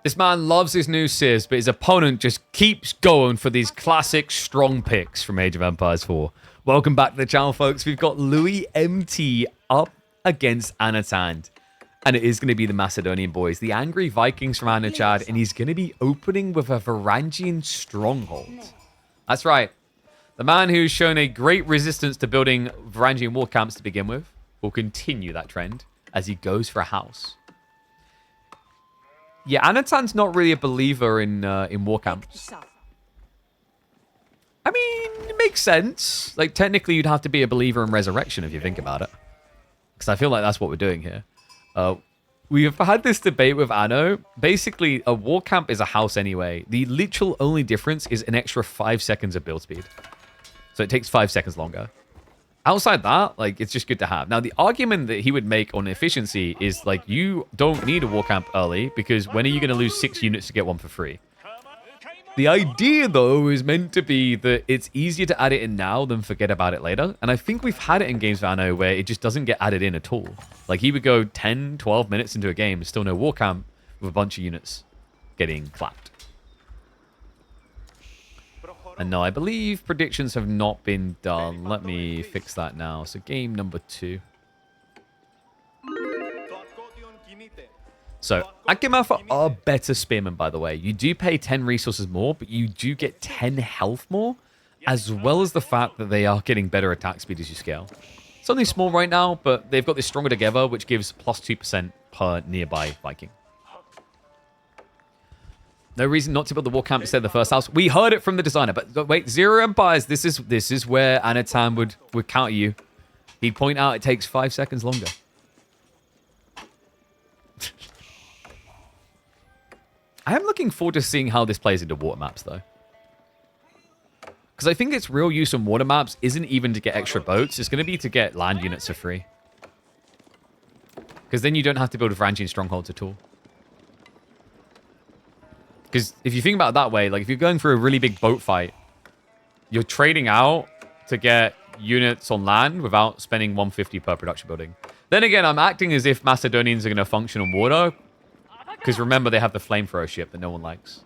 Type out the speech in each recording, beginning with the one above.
This man loves his new Civs, but his opponent just keeps going for these classic strong picks from Age of Empires 4. Welcome back to the channel, folks. We've got Louis MT up against Anatand. And it is going to be the Macedonian boys, the angry Vikings from Anachad, and he's going to be opening with a Varangian stronghold. That's right. The man who's shown a great resistance to building Varangian war camps to begin with will continue that trend as he goes for a house. Yeah, Anatand's not really a believer in war camps. I mean, it makes sense. Like, technically, you'd have to be a believer in resurrection if you think about it. Because I feel like that's what we're doing here. We've had this debate with Anno. Basically, a war camp is a house anyway. The literal only difference is an extra 5 seconds of build speed. So it takes 5 seconds longer. Outside that, like, it's just good to have. Now, the argument that he would make on efficiency is, like, you don't need a war camp early because when are you going to lose 6 units to get one for free? The idea, though, is meant to be that it's easier to add it in now than forget about it later. And I think we've had it in games of Anno where it just doesn't get added in at all. Like, he would go 10, 12 minutes into a game, still no war camp, with a bunch of units getting clapped. And no, I believe predictions have not been done. Let me fix that now. So game number 2. So, Akimafa are better spearmen, by the way. You do pay 10 resources more, but you do get 10 health more, as well as the fact that they are getting better attack speed as you scale. It's only small right now, but they've got this stronger together, which gives plus 2% per nearby Viking. No reason not to build the war camp instead of the first house. We heard it from the designer, but wait, Zero Empires, this is where Anatan would counter you. He'd point out it takes 5 seconds longer. I am looking forward to seeing how this plays into water maps, though. Because I think its real use on water maps isn't even to get extra boats. It's going to be to get land units for free. Because then you don't have to build Varangian strongholds at all. Because if you think about it that way, like if you're going for a really big boat fight, you're trading out to get units on land without spending 150 per production building. Then again, I'm acting as if Macedonians are going to function on water. Because remember, they have the flamethrower ship that no one likes.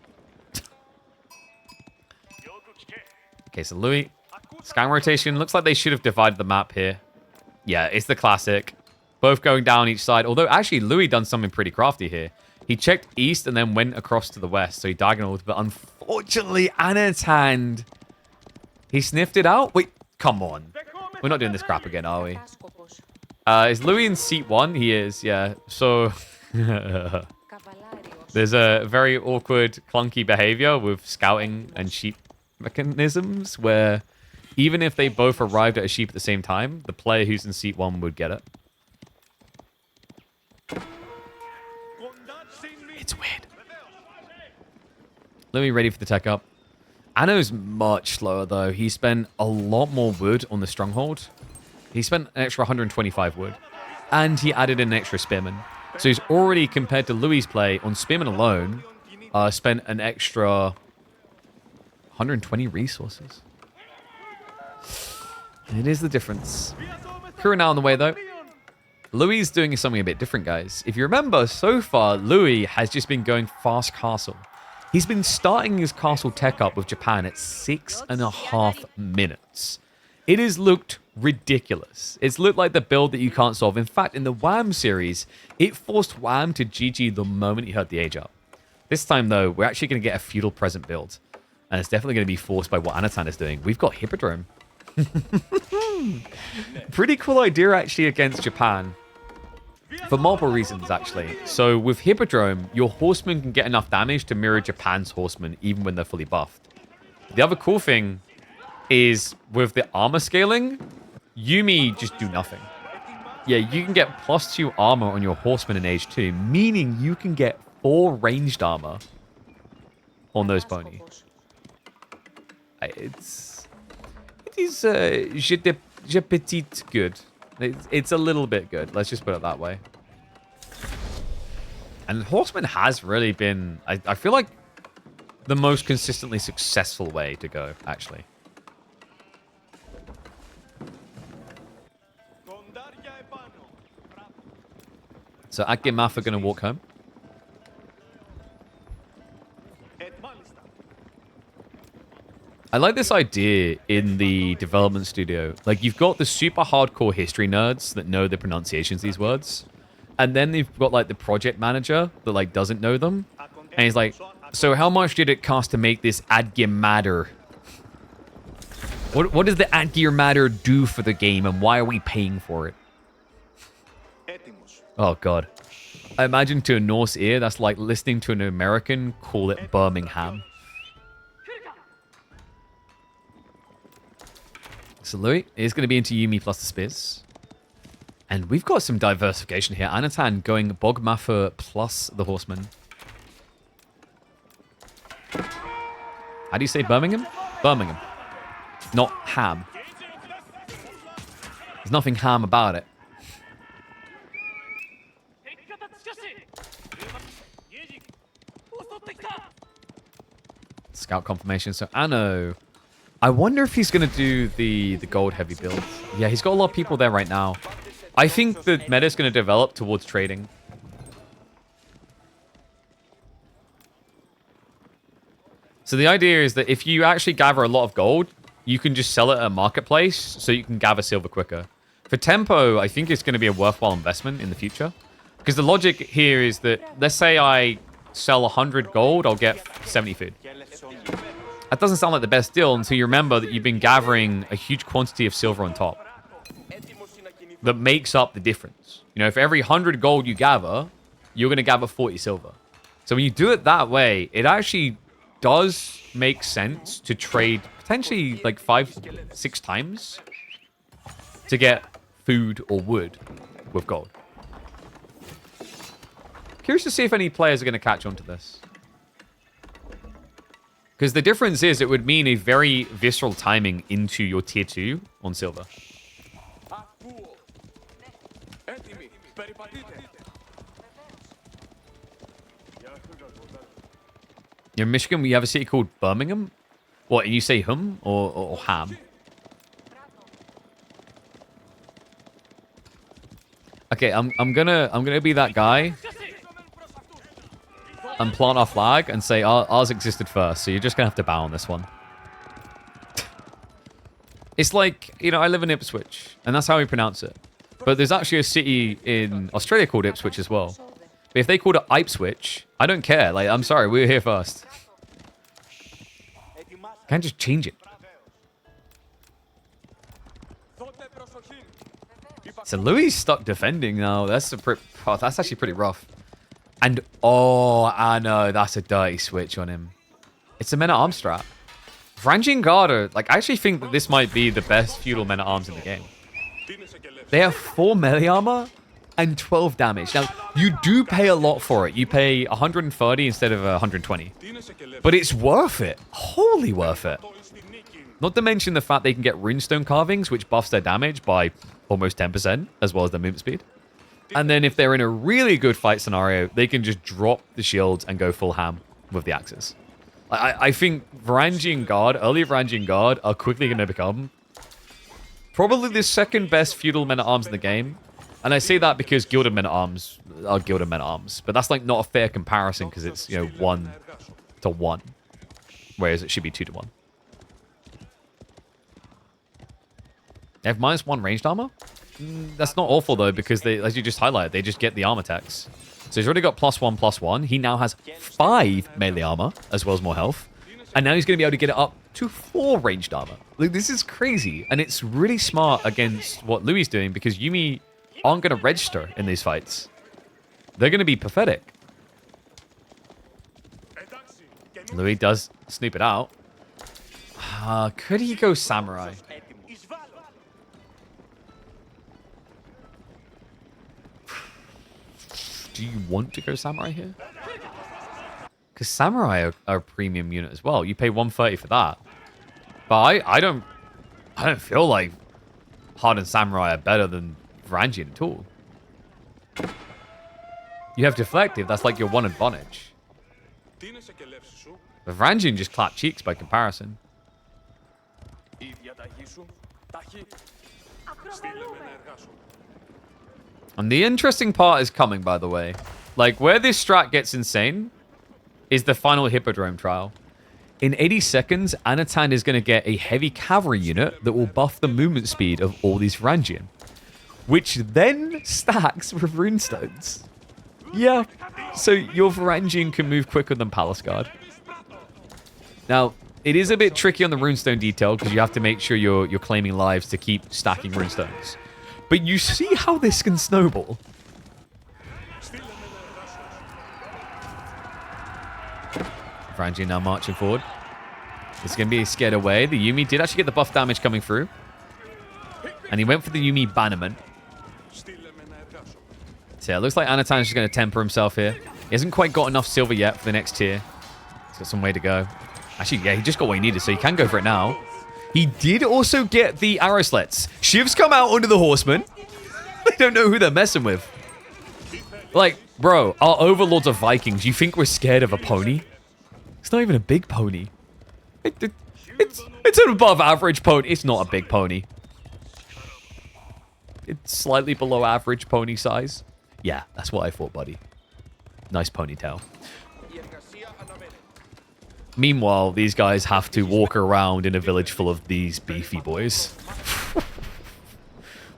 Okay, so Louis. Scan rotation. Looks like they should have divided the map here. Yeah, it's the classic. Both going down each side. Although, actually, Louis done something pretty crafty here. He checked east and then went across to the west. So he diagonaled. But unfortunately, Anatand, he sniffed it out. Wait, come on. We're not doing this crap again, are we? Is Louis in seat 1? He is, yeah. So... There's a very awkward, clunky behavior with scouting and sheep mechanisms where even if they both arrived at a sheep at the same time, the player who's in seat 1 would get it. It's weird. Let me ready for the tech up. Anno's much slower, though. He spent a lot more wood on the stronghold. He spent an extra 125 wood. And he added in an extra spearman. So he's already, compared to Louis' play, on Spearman alone, spent an extra 120 resources. It is the difference. Crew now on the way, though. Louis is doing something a bit different, guys. If you remember, so far, Louis has just been going fast castle. He's been starting his castle tech up with Japan at 6.5 minutes. It has looked ridiculous. It's looked like the build that you can't solve. In fact, in the Wham series, it forced Wham to GG the moment he heard the age up. This time, though, we're actually going to get a feudal present build. And it's definitely going to be forced by what Anatan is doing. We've got Hippodrome. Pretty cool idea, actually, against Japan. For multiple reasons, actually. So with Hippodrome, your horsemen can get enough damage to mirror Japan's horsemen, even when they're fully buffed. The other cool thing is with the armor scaling, Yumi just do nothing. Yeah, you can get +2 armor on your horsemen in Age 2, meaning you can get 4 ranged armor on those pony. It is je petit good. It's a little bit good. Let's just put it that way. And horseman has really been, I feel like, the most consistently successful way to go, actually. So Akimaf are going to walk home. I like this idea in the development studio. Like, you've got the super hardcore history nerds that know the pronunciations of these words. And then you've got, like, the project manager that, like, doesn't know them. And he's like, so how much did it cost to make this Adgimatter? What does the Adgimatter do for the game, and why are we paying for it? Oh, God. I imagine to a Norse ear, that's like listening to an American call it Birmingham. So Louis is going to be into Yumi plus the Spears. And we've got some diversification here. Anatan going Bogmaffer plus the Horseman. How do you say Birmingham? Birmingham. Not ham. There's nothing ham about it. Scout confirmation. So Anno. I wonder if he's going to do the gold heavy build. Yeah, he's got a lot of people there right now. I think the meta is going to develop towards trading. So the idea is that if you actually gather a lot of gold, you can just sell it at a marketplace so you can gather silver quicker. For tempo, I think it's going to be a worthwhile investment in the future. Because the logic here is that, let's say I sell 100 gold, I'll get 70 food. That doesn't sound like the best deal until you remember that you've been gathering a huge quantity of silver on top. That makes up the difference. You know, for every 100 gold you gather, you're going to gather 40 silver. So when you do it that way, it actually does make sense to trade potentially like 5-6 times to get food or wood with gold. Curious to see if any players are going to catch on to this. Because the difference is it would mean a very visceral timing into your tier 2 on silver. In Michigan, we have a city called Birmingham. What, and you say hum or ham? Okay, I'm gonna be that guy and plant our flag and say ours existed first, so you're just gonna have to bow on this one. It's like, you know, I live in Ipswich, and that's how we pronounce it. But there's actually a city in Australia called Ipswich as well. But if they called it Ipswich, I don't care. Like, I'm sorry, we were here first. Can't just change it. So Louis is stuck defending now. That's actually pretty rough. And oh, I know that's a dirty switch on him. It's a men-at-arms strat. Varangian Guard are, like, I actually think that this might be the best feudal men-at-arms in the game. They have 4 melee armor and 12 damage. Now, you do pay a lot for it. You pay 130 instead of 120. But it's worth it. Wholly worth it. Not to mention the fact they can get runestone carvings, which buffs their damage by almost 10%, as well as their movement speed. And then if they're in a really good fight scenario, they can just drop the shields and go full ham with the axes. I think Varangian Guard, early Varangian Guard, are quickly going to become probably the second best feudal men-at-arms in the game. And I say that because Gilded Men-at-Arms are Gilded Men-at-Arms. But that's like not a fair comparison because it's, you know, 1-to-1. Whereas it should be 2-to-1. They have -1 ranged armor? That's not awful though, because they, as you just highlighted, they just get the armor tax. So he's already got +1/+1. He now has 5 melee armor, as well as more health. And now he's going to be able to get it up to 4 ranged armor. Like, this is crazy. And it's really smart against what Louis is doing, because Yumi aren't going to register in these fights. They're going to be pathetic. Louis does snoop it out. Could he go Samurai? Do you want to go Samurai here? Because Samurai are a premium unit as well. You pay 130 for that. But I don't feel like Hardened Samurai are better than Varangian at all. You have Deflective. That's like your one advantage. But Varangian just clap cheeks by comparison. And the interesting part is coming, by the way. Like, where this strat gets insane is the final Hippodrome trial. In 80 seconds, Anatan is going to get a heavy cavalry unit that will buff the movement speed of all these Varangian, which then stacks with runestones. Yeah, so your Varangian can move quicker than Palace Guard. Now, it is a bit tricky on the runestone detail because you have to make sure you're claiming lives to keep stacking runestones. But you see how this can snowball. Varangian now marching forward. It's going to be scared away. The Yuumi did actually get the buff damage coming through. And he went for the Yuumi bannerman. So yeah, it looks like Anatan's just going to temper himself here. He hasn't quite got enough silver yet for the next tier. He's got some way to go. Actually, yeah, he just got what he needed, so he can go for it now. He did also get the arrow slits. Shivs come out under the horsemen. They don't know who they're messing with. Like, bro, our overlords are Vikings. You think we're scared of a pony? It's not even a big pony. It's an above average pony. It's not a big pony. It's slightly below average pony size. Yeah, that's what I thought, buddy. Nice ponytail. Meanwhile, these guys have to walk around in a village full of these beefy boys.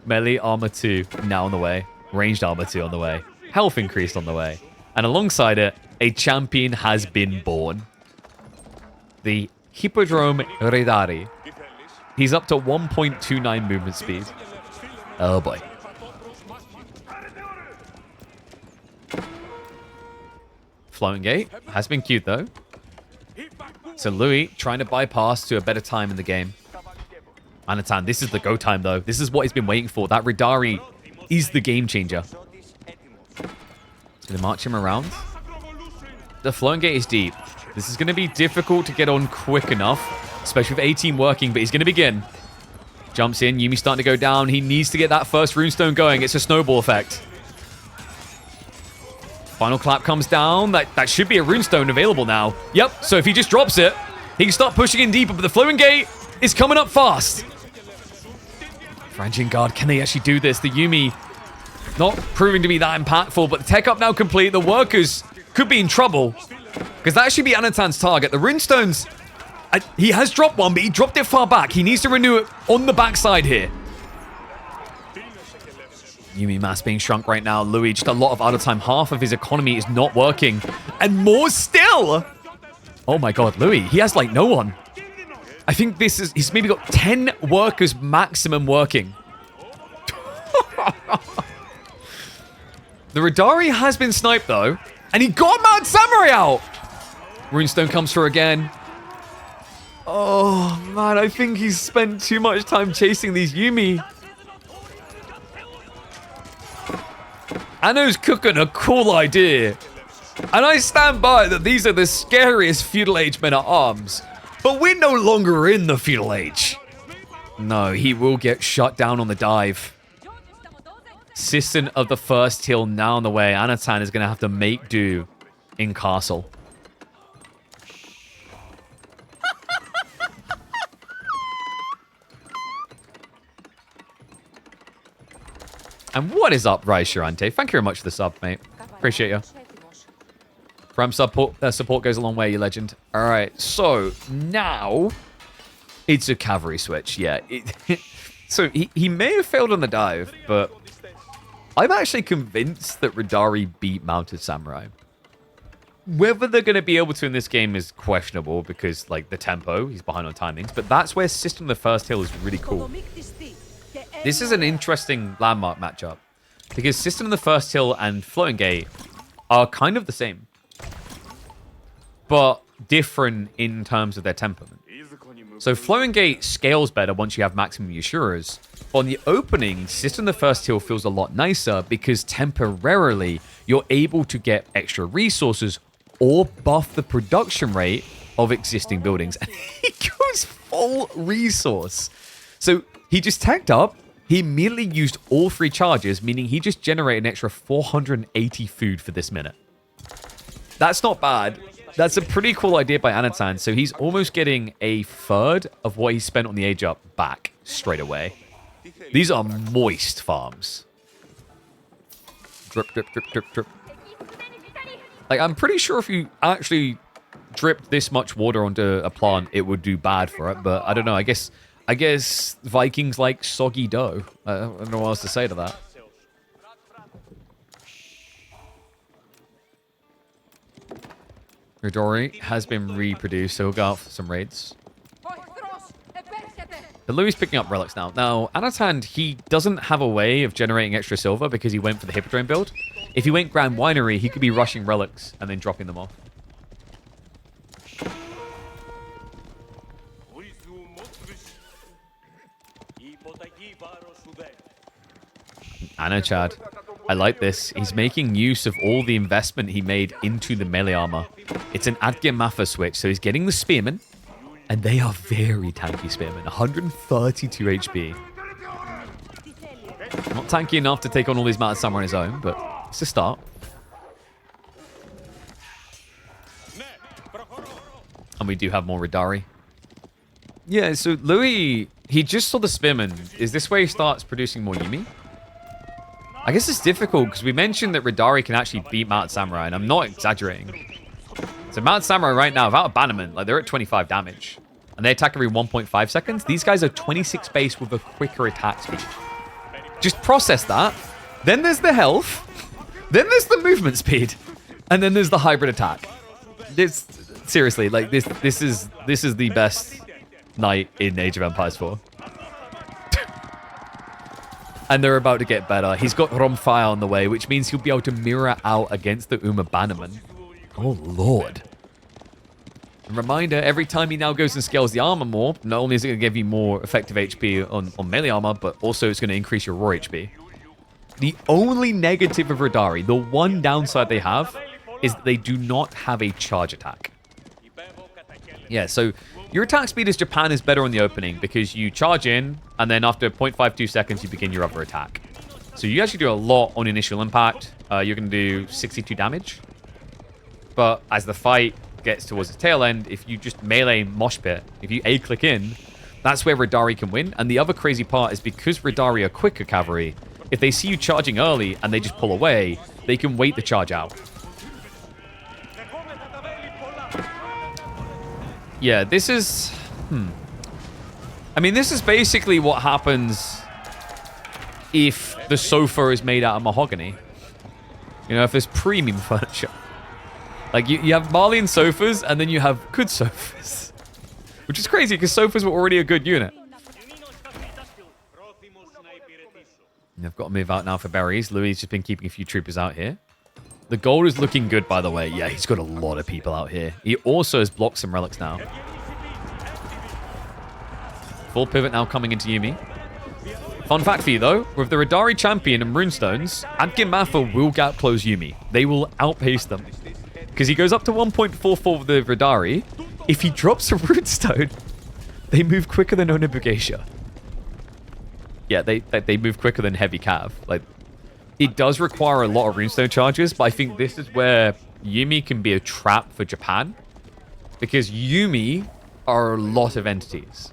Melee armor 2 now on the way. Ranged armor 2 on the way. Health increased on the way. And alongside it, a champion has been born. The Hippodrome Redari. He's up to 1.29 movement speed. Oh boy. Floating gate has been cute though. So Louis trying to bypass to a better time in the game. Anatan, this is the go time though. This is what he's been waiting for. That Redari is the game changer. He's going to march him around. The floating gate is deep. This is going to be difficult to get on quick enough, especially with 18 working, but he's going to begin. Jumps in. Yumi's starting to go down. He needs to get that first runestone going. It's a snowball effect. Final clap comes down. That should be a runestone available now. Yep. So if he just drops it, he can start pushing in deeper, but the floating gate is coming up fast. Varangian Guard, can they actually do this? The Yuumi not proving to be that impactful, but the tech up now complete. The workers could be in trouble because that should be Anatan's target. The runestones, he has dropped one, but he dropped it far back. He needs to renew it on the backside here. Yuumi mass being shrunk right now. Louis, just a lot of out of time. Half of his economy is not working. And more still. Oh my god, Louis, he has like no one. I think he's maybe got 10 workers maximum working. The Redari has been sniped though. And he got Mount Samurai out. Runestone comes through again. Oh man, I think he's spent too much time chasing these Yuumi. Anno's cooking a cool idea. And I stand by that these are the scariest feudal age men at arms. But we're no longer in the feudal age. No, he will get shut down on the dive. Cistern of the first hill now on the way. Anatan is going to have to make do in castle. And what is up, Raishirante? Thank you very much for the sub, mate. Appreciate you. Prime support goes a long way, you legend. All right, so now it's a cavalry switch. Yeah. So he may have failed on the dive, but I'm actually convinced that Redari beat Mounted Samurai. Whether they're going to be able to in this game is questionable because, like, the tempo, he's behind on timings. But that's where System of the First Hill is really cool. This is an interesting landmark matchup because System of the First Hill and Floating Gate are kind of the same, but different in terms of their temperament. So Floating Gate scales better once you have maximum Yashuras. On the opening, System of the First Hill feels a lot nicer because temporarily you're able to get extra resources or buff the production rate of existing buildings. And he goes full resource. So he just tanked up. He immediately used all 3 charges, meaning he just generated an extra 480 food for this minute. That's not bad. That's a pretty cool idea by Anatan. So he's almost getting a third of what he spent on the age up back straight away. These are moist farms. Drip, drip, drip, drip, drip. Like, I'm pretty sure if you actually dripped this much water onto a plant, it would do bad for it. But I don't know. I guess Vikings like soggy dough. I don't know what else to say to that. Ridori has been reproduced, so he'll go out for some raids. But Louis picking up relics now. Now, Anatan, he doesn't have a way of generating extra silver because he went for the Hippodrome build. If he went Grand Winery, he could be rushing relics and then dropping them off. Anna Chad. I like this. He's making use of all the investment he made into the melee armor. It's an Adgemafa switch, so he's getting the spearmen, and they are very tanky spearmen. 132 HP. Not tanky enough to take on all these Mounted Samurai on his own, but it's a start. And we do have more Ridari. Yeah, so Louis, he just saw the spearmen. Is this where he starts producing more Yumi? I guess it's difficult because we mentioned that Ridari can actually beat Mounted Samurai, and I'm not exaggerating. So Mounted Samurai right now, without abandonment, like they're at 25 damage. And they attack every 1.5 seconds. These guys are 26 base with a quicker attack speed. Just process that. Then there's the health. Then there's the movement speed. And then there's the hybrid attack. This, seriously, like this is the best knight in Age of Empires 4. And they're about to get better. He's got Romfire on the way, which means he'll be able to mirror out against the Uma Bannerman. Oh, Lord. And reminder, every time he now goes and scales the armor more, not only is it going to give you more effective HP on melee armor, but also it's going to increase your raw HP. The only negative of Ridari, the one downside they have, is that they do not have a charge attack. Yeah, so your attack speed as Japan is better on the opening because you charge in, and then after 0.52 seconds, you begin your other attack. So you actually do a lot on initial impact. You're going to do 62 damage. But as the fight gets towards the tail end, if you just melee mosh pit, if you A-click in, that's where Ridari can win. And the other crazy part is because Ridari are quicker cavalry, if they see you charging early and they just pull away, they can wait the charge out. Yeah, this is... I mean, this is basically what happens if the sofa is made out of mahogany. You know, if there's premium furniture. Like, you have Malian sofas, and then you have good sofas. Which is crazy, because sofas were already a good unit. I've got to move out now for berries. Louis has just been keeping a few troopers out here. The gold is looking good, by the way. Yeah, he's got a lot of people out here. He also has blocked some relics now. Full pivot now coming into Yumi. Fun fact for you, though. With the Ridari champion and runestones, Adgemafa will gap close Yumi. They will outpace them. Because he goes up to 1.44 with the Ridari. If he drops a runestone, they move quicker than Onibugeisha. Yeah, they move quicker than heavy cav. Like, it does require a lot of runestone charges, but I think this is where Yumi can be a trap for Japan. Because Yumi are a lot of entities.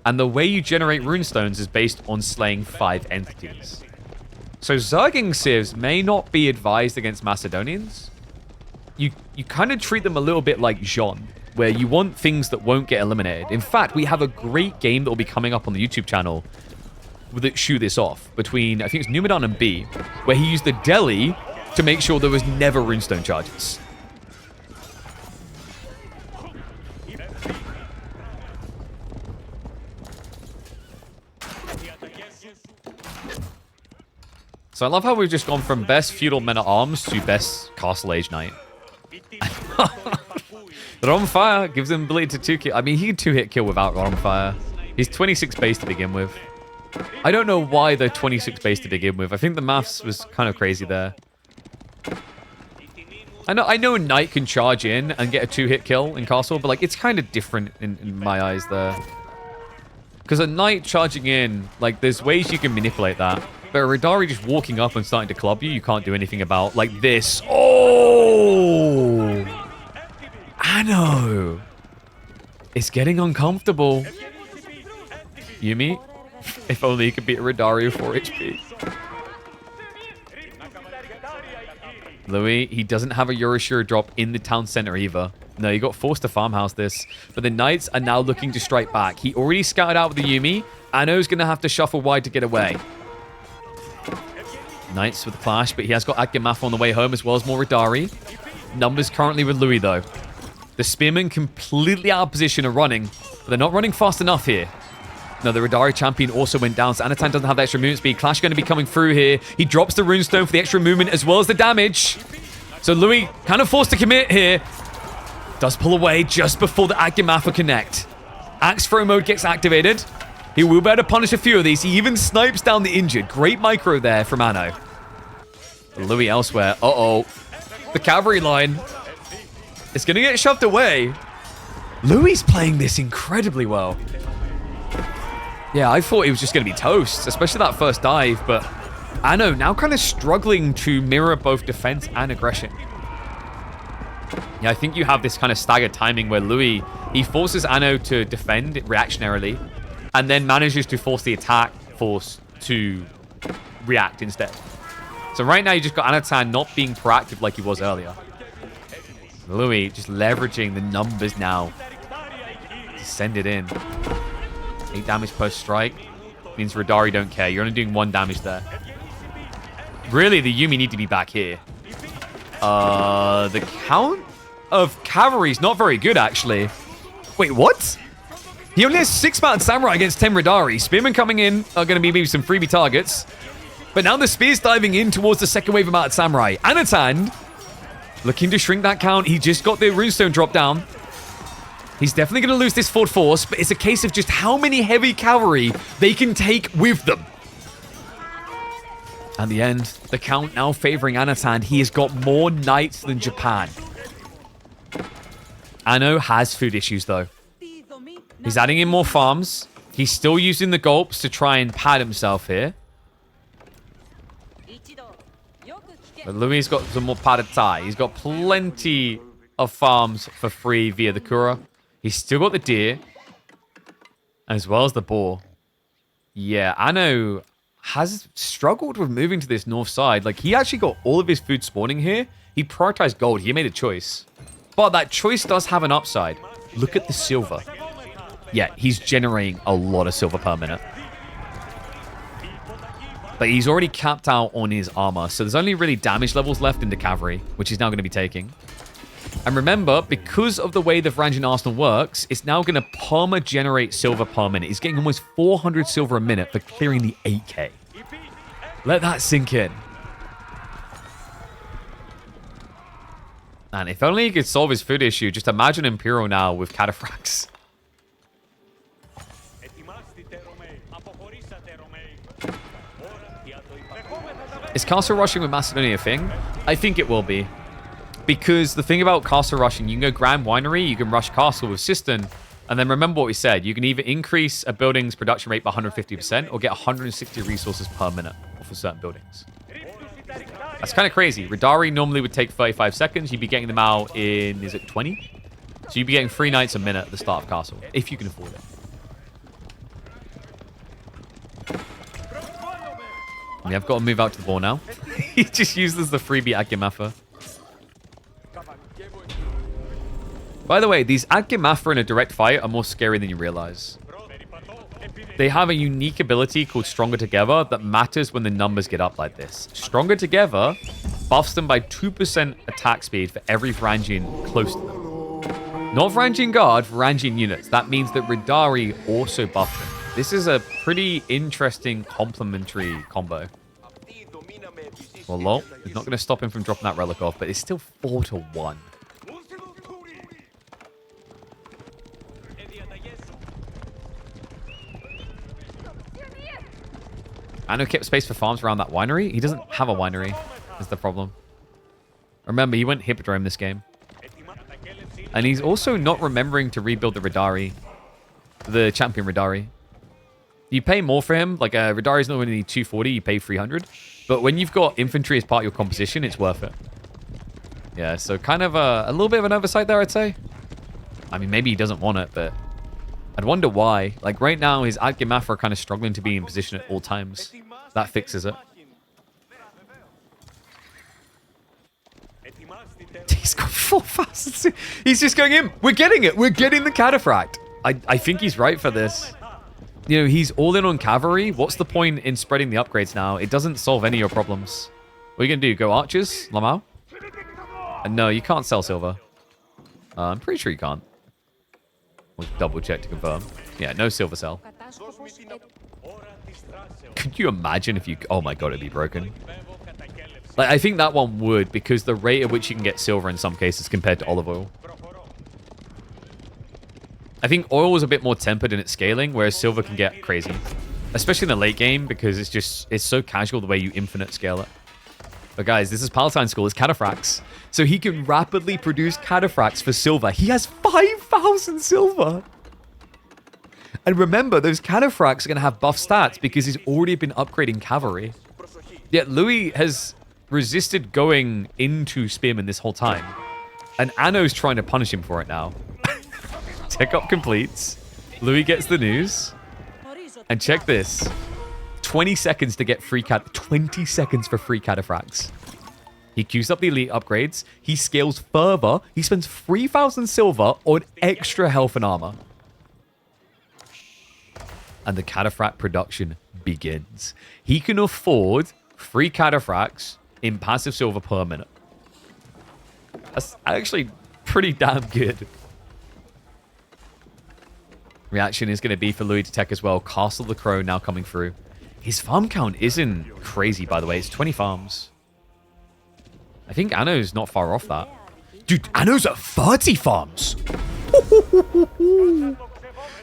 And the way you generate runestones is based on slaying 5 entities. So Zerging civs may not be advised against Macedonians. You kind of treat them a little bit like Jean, where you want things that won't get eliminated. In fact, we have a great game that will be coming up on the YouTube channel that shoot this off between, I think it's Numidan and B, where he used the Delhi to make sure there was never runestone charges. So I love how we've just gone from best feudal men-at-arms to best castle age knight. Romfire gives him ability to 2-kill. I mean, he can 2-hit kill without Romfire. He's 26 base to begin with. I don't know why they're 26 base to begin with. I think the maths was kind of crazy there. I know a knight can charge in and get a 2-hit kill in castle, but like it's kind of different in my eyes there. Because a knight charging in, like there's ways you can manipulate that. But a Ridari just walking up and starting to club you, you can't do anything about. Like this. Oh! Anno! It's getting uncomfortable. Yumi? If only you could beat a Ridari with 4 HP. Louis, he doesn't have a Yorishiro drop in the town center either. No, he got forced to farmhouse this. But the Knights are now looking to strike back. He already scouted out with the Yumi. Anno's going to have to shuffle wide to get away. Knights with the clash, but he has got Ageofempires on the way home as well as more Radari. Numbers currently with Louis, though. The Spearmen completely out of position are running, but they're not running fast enough here. No, the Radari champion also went down, so Anatan doesn't have the extra movement speed. Clash going to be coming through here. He drops the runestone for the extra movement as well as the damage. So Louis kind of forced to commit here. Does pull away just before the Ageofempires connect. Axe throw mode gets activated. He will be able to punish a few of these. He even snipes down the injured. Great micro there from Anno. Louis elsewhere. Uh-oh. The cavalry line. It's going to get shoved away. Louis playing this incredibly well. Yeah, I thought he was just going to be toast, especially that first dive, but Anno now kind of struggling to mirror both defense and aggression. Yeah, I think you have this kind of staggered timing where Louis, he forces Anno to defend reactionarily, and then manages to force the attack force to react instead. So right now you just got Anatan not being proactive like he was earlier. Louis just leveraging the numbers now to send it in. 8 damage per strike. Means Radari don't care. You're only doing 1 damage there. Really, the Yumi need to be back here. The count of cavalry is not very good, actually. Wait, what? He only has 6 Mounted Samurai against 10 Radari. Spearmen coming in are going to be maybe some freebie targets. But now the Spear's diving in towards the second wave of Mounted Samurai. Anatan looking to shrink that count. He just got the runestone drop down. He's definitely going to lose this forward force, but it's a case of just how many heavy cavalry they can take with them. At the end, the count now favoring Anatan. He has got more knights than Japan. Anno has food issues, though. He's adding in more farms. He's still using the gulps to try and pad himself here. But Louis got some more padded tie. He's got plenty of farms for free via the Kura. He's still got the deer, as well as the boar. Yeah, Anno has struggled with moving to this north side. Like, he actually got all of his food spawning here. He prioritized gold. He made a choice. But that choice does have an upside. Look at the silver. Yeah, he's generating a lot of silver per minute. But he's already capped out on his armor, so there's only really damage levels left in the cavalry, which he's now going to be taking. And remember, because of the way the Varangian arsenal works, it's now going to perma-generate silver per minute. He's getting almost 400 silver a minute for clearing the 8k. Let that sink in. And if only he could solve his food issue, just imagine Imperial now with Cataphracts. Is castle rushing with Macedonia a thing? I think it will be. Because the thing about castle rushing, you can go Grand Winery, you can rush castle with Cistern, and then remember what we said, you can either increase a building's production rate by 150% or get 160 resources per minute for certain buildings. That's kind of crazy. Radari normally would take 35 seconds. You'd be getting them out in, is it 20? So you'd be getting 3 knights a minute at the start of castle, if you can afford it. Yeah, I've got to move out to the ball now. He just uses the freebie Ageofempires. By the way, these Ageofempires in a direct fight are more scary than you realize. They have a unique ability called Stronger Together that matters when the numbers get up like this. Stronger Together buffs them by 2% attack speed for every Varangian close to them. Not Varangian Guard, Varangian units. That means that Radari also buff them. This is a pretty interesting complementary combo. Well, lol, it's not going to stop him from dropping that relic off, but it's still 4-1. Anno kept space for farms around that winery. He doesn't have a winery, is the problem. Remember, he went Hippodrome this game. And he's also not remembering to rebuild the Radari. The champion Radari. You pay more for him. Like, Radari's not only 240, you pay 300. But when you've got infantry as part of your composition, it's worth it. Yeah, so kind of a little bit of an oversight there, I'd say. I mean, maybe he doesn't want it, but I'd wonder why. Like, right now, his Ageofempires are kind of struggling to be in position at all times. That fixes it. He's got 4,000. He's just going in. We're getting it. We're getting the Cataphract. I think he's right for this. You know, he's all in on cavalry. What's the point in spreading the upgrades now? It doesn't solve any of your problems. What are you going to do? Go archers? Lamau? No, you can't sell silver. I'm pretty sure you can't. We'll double check to confirm. Yeah, no silver sell. Could you imagine if you... Oh my god, it'd be broken. Like, I think that one would, because the rate at which you can get silver in some cases compared to olive oil. I think oil is a bit more tempered in its scaling, whereas silver can get crazy. Especially in the late game, because it's so casual the way you infinite scale it. But guys, this is Palatine School, it's Cataphracts. So he can rapidly produce Cataphracts for silver. He has 5,000 silver! And remember, those Cataphracts are going to have buff stats because he's already been upgrading cavalry. Yet Louis has resisted going into Spearman this whole time. And Anno's trying to punish him for it now. Tech up completes. Louis gets the news. And check this. 20 seconds to get free 20 seconds for free Cataphracts. He queues up the elite upgrades. He scales further. He spends 3,000 silver on extra health and armor. And the Cataphract production begins. He can afford 3 Cataphracts in passive silver per minute. That's actually pretty damn good. Reaction is going to be for Louis to tech as well. Castle the Crow now coming through. His farm count isn't crazy, by the way. It's 20 farms. I think Anno's not far off that. Dude, Anno's at 30 farms.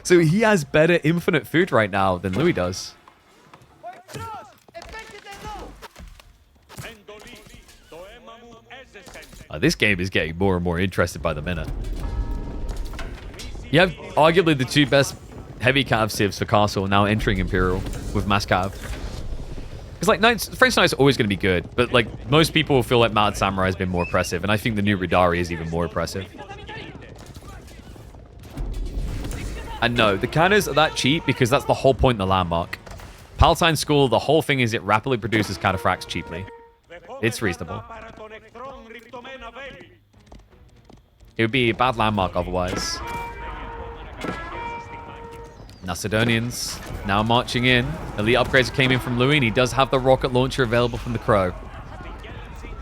So he has better infinite food right now than Louis does. This game is getting more and more interested by the minute. You have arguably the 2 best heavy cav civs for Castle now entering Imperial with mass cav. Because like French Knights are always going to be good, but like most people feel like Mad Samurai has been more impressive, and I think the new Ridari is even more impressive. And no, the cannons are that cheap because that's the whole point in the landmark. Palatine School, the whole thing is it rapidly produces Cataphracts cheaply. It's reasonable. It would be a bad landmark otherwise. Macedonians now marching in. Elite upgrades came in from Louis. He does have the rocket launcher available from the Crow.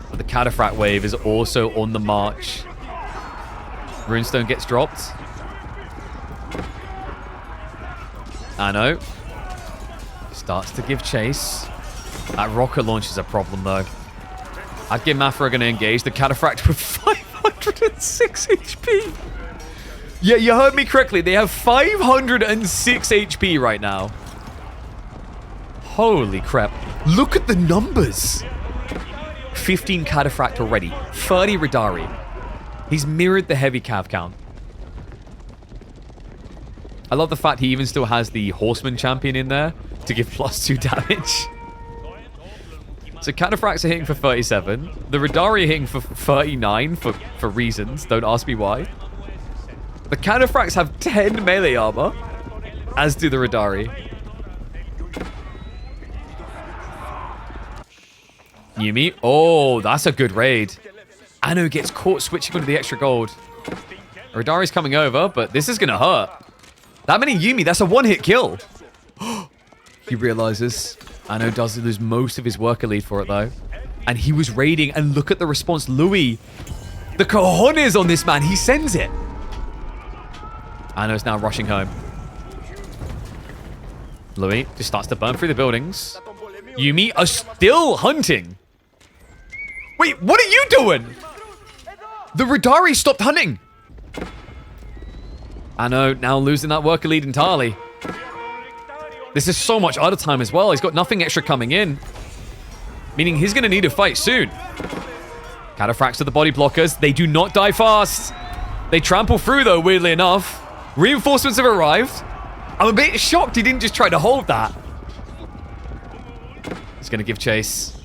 But the Cataphract wave is also on the march. Runestone gets dropped. Anno starts to give chase. That rocket launch is a problem though. I'd give Mafra going to engage the Cataphract with 506 HP. Yeah, you heard me correctly. They have 506 HP right now. Holy crap. Look at the numbers. 15 Cataphract already. 30 Ridari. He's mirrored the heavy cav count. I love the fact he even still has the Horseman champion in there to give +2 damage. So Cataphracts are hitting for 37. The Ridari are hitting for 39 for reasons. Don't ask me why. The Cataphracts have 10 melee armor, as do the Ridari. Yumi. Oh, that's a good raid. Anno gets caught switching onto the extra gold. Ridari's coming over, but this is going to hurt. That many Yumi, that's a one-hit kill. He realizes Anno does lose most of his worker lead for it, though. And he was raiding, and look at the response. Louis, the cojones on this man. He sends it. Anno's now rushing home. Louis just starts to burn through the buildings. Yumi are still hunting. Wait, what are you doing? The Ridari stopped hunting. Anno now losing that worker lead entirely. This is so much other time as well. He's got nothing extra coming in. Meaning he's going to need a fight soon. Cataphracts are the body blockers. They do not die fast. They trample through though, weirdly enough. Reinforcements have arrived. I'm a bit shocked he didn't just try to hold that. He's going to give chase.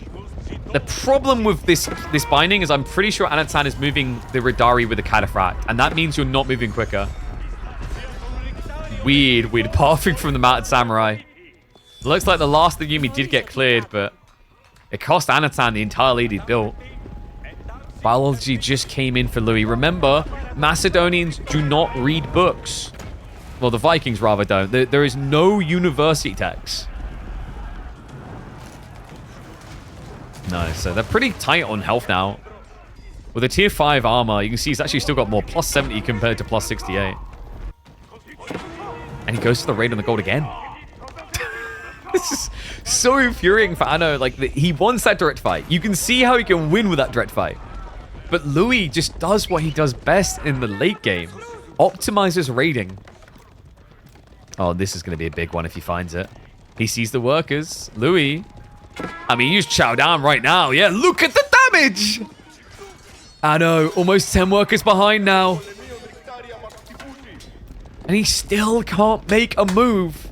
The problem with this binding is I'm pretty sure Anatan is moving the Ridari with the Cataphract. And that means you're not moving quicker. Weird pathing from the Mounted Samurai. Looks like the last of the Yumi did get cleared, but it cost Anatan the entire lead he'd built. Biology just came in for Louis. Remember, Macedonians do not read books. Well, the Vikings rather don't. There is no university text. No, so they're pretty tight on health now. With a tier 5 armor, you can see he's actually still got more. Plus 70 compared to plus 68. And he goes for the raid on the gold again. This is so infuriating for Anno. Like, he wants that direct fight. You can see how he can win with that direct fight. But Louis just does what he does best in the late game. Optimizes raiding. Oh, this is going to be a big one if he finds it. He sees the workers. Louis. I mean, you just chow down right now. Yeah, look at the damage. Anno, almost 10 workers behind now. And he still can't make a move.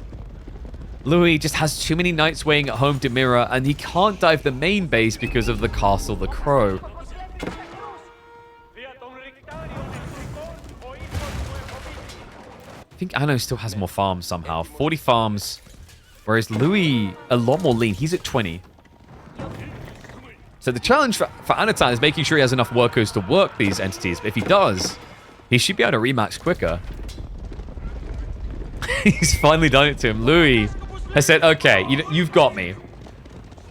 Louis just has too many knights waiting at home to mirror, and he can't dive the main base because of the Castle the Crow. I think Anno still has more farms somehow. 40 farms, whereas Louis, a lot more lean. He's at 20. So the challenge for Anatan is making sure he has enough workers to work these entities. But if he does, he should be able to rematch quicker. He's finally done it to him. Louis has said, okay, you've got me.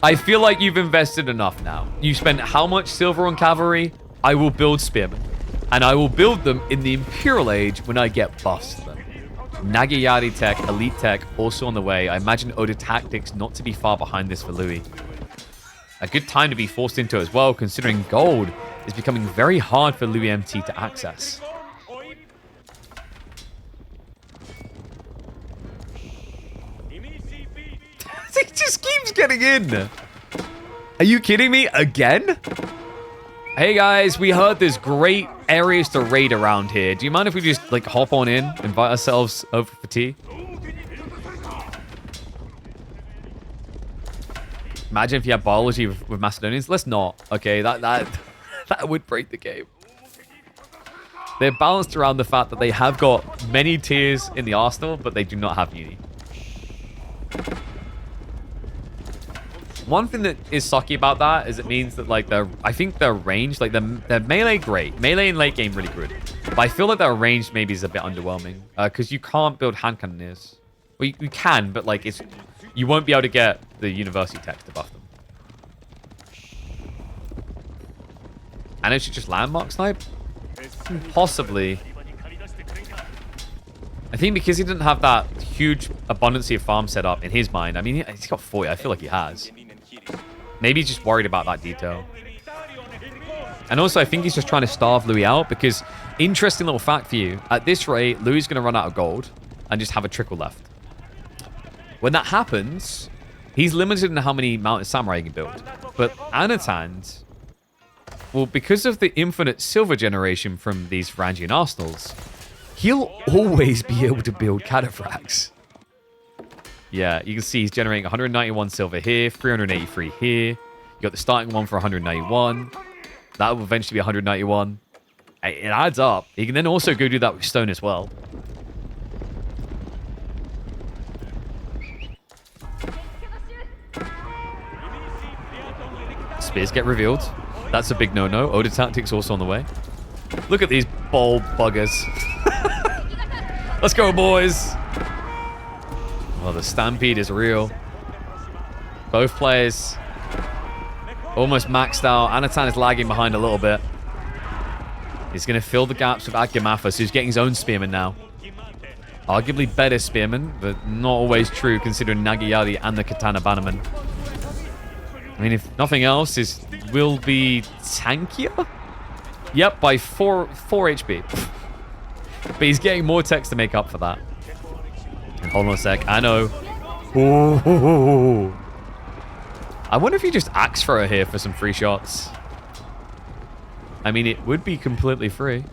I feel like you've invested enough now. You spent how much silver on cavalry? I will build spearmen. And I will build them in the Imperial Age when I get buffs to them. Nagayari tech, elite tech, also on the way. I imagine Oda tactics not to be far behind this for Louis. A good time to be forced into as well, considering gold is becoming very hard for Louis MT to access. He just keeps getting in. Are you kidding me? Again? Hey guys, we heard there's great areas to raid around here. Do you mind if we just like hop on in, invite ourselves over for tea? Imagine if you had biology with Macedonians. Let's not. Okay, that would break the game. They're balanced around the fact that they have got many tiers in the arsenal, but they do not have uni. One thing that is sucky about that is it means that like I think their range, like their melee great, melee in late game really good, but I feel like their range maybe is a bit underwhelming because you can't build hand cannoneers. Well, you can, but like you won't be able to get the university tech to buff them. And it should just landmark snipe, possibly. I think because he didn't have that huge abundance of farm set up in his mind. I mean, he's got 40. I feel like he has. Maybe he's just worried about that detail. And also, I think he's just trying to starve Louis out because, interesting little fact for you, at this rate, Louis is going to run out of gold and just have a trickle left. When that happens, he's limited in how many mounted samurai he can build. But Anatan, well, because of the infinite silver generation from these Varangian arsenals, he'll always be able to build Cataphracts. Yeah, you can see he's generating 191 silver here, 383 here. You got the starting one for 191. That will eventually be 191. It adds up. He can then also go do that with stone as well. Spears get revealed. That's a big no-no. Oda tactics also on the way. Look at these bold buggers. Let's go, boys. Oh, the stampede is real. Both players almost maxed out. Anatan is lagging behind a little bit. He's going to fill the gaps with Agamafa, so he's getting his own spearman now. Arguably better spearman, but not always true considering Nagayari and the Katana Bannerman. I mean, if nothing else, will be tankier? Yep, by 4 HP. But he's getting more text to make up for that. And hold on a sec. I know. Ooh. I wonder if you just axe throw here for some free shots. I mean, it would be completely free.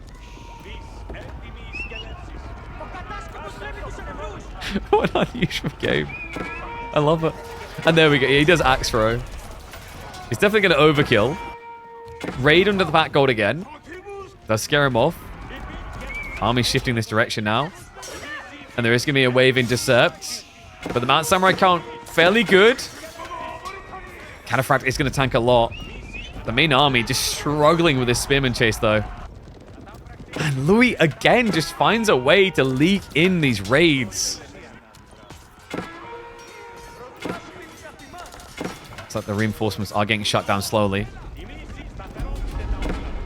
What an unusual game. I love it. And there we go. Yeah, he does axe throw. He's definitely going to overkill. Raid under the back gold again. Does scare him off. Army's shifting this direction now. And there is going to be a wave intercept. But the Mount Samurai count fairly good. Cataphract is going to tank a lot. The main army just struggling with this spearman chase, though. And Louis, again, just finds a way to leak in these raids. Looks like the reinforcements are getting shut down slowly.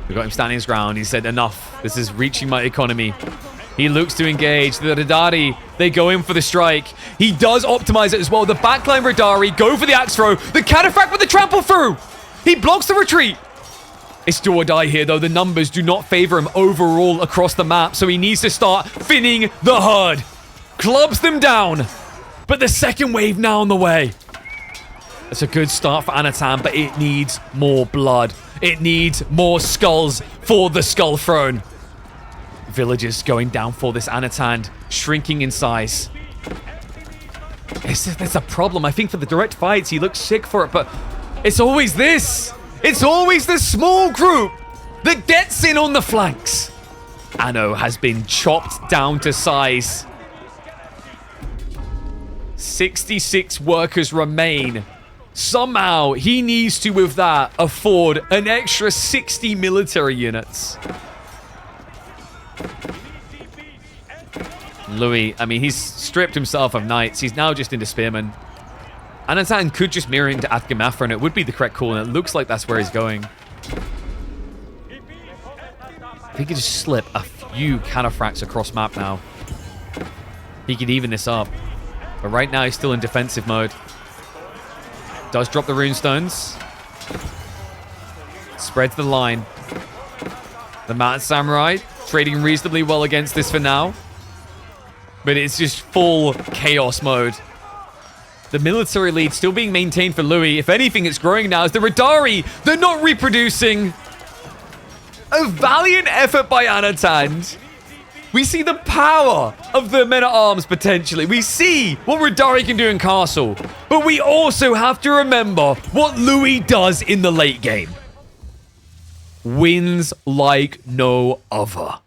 We got him standing his ground. He said, enough. This is reaching my economy. He looks to engage. The Radari, they go in for the strike. He does optimize it as well. The backline Radari go for the axe throw. The Cataphract with the trample through. He blocks the retreat. It's do or die here, though. The numbers do not favor him overall across the map, so he needs to start thinning the herd. Clubs them down. But the second wave now on the way. It's a good start for Anatan, but it needs more blood. It needs more skulls for the Skull Throne. Villagers going down for this Anatan, shrinking in size. It's a problem. I think for the direct fights, he looks sick for it, but it's always this. It's always the small group that gets in on the flanks. Anno has been chopped down to size. 66 workers remain. Somehow, he needs to, with that, afford an extra 60 military units. Louis, I mean, he's stripped himself of knights. He's now just into spearmen. Anatan could just mirror into Athgamafra, and it would be the correct call, and it looks like that's where he's going. He could just slip a few Cataphracts across map now. He could even this up. But right now, he's still in defensive mode. Does drop the runestones. Spreads the line. The Mountain Samurai trading reasonably well against this for now. But it's just full chaos mode. The military lead still being maintained for Louis. If anything, it's growing now as the Radari, they're not reproducing. A valiant effort by Anatan. We see the power of the men-at-arms potentially. We see what Radari can do in Castle. But we also have to remember what Louis does in the late game. Wins like no other.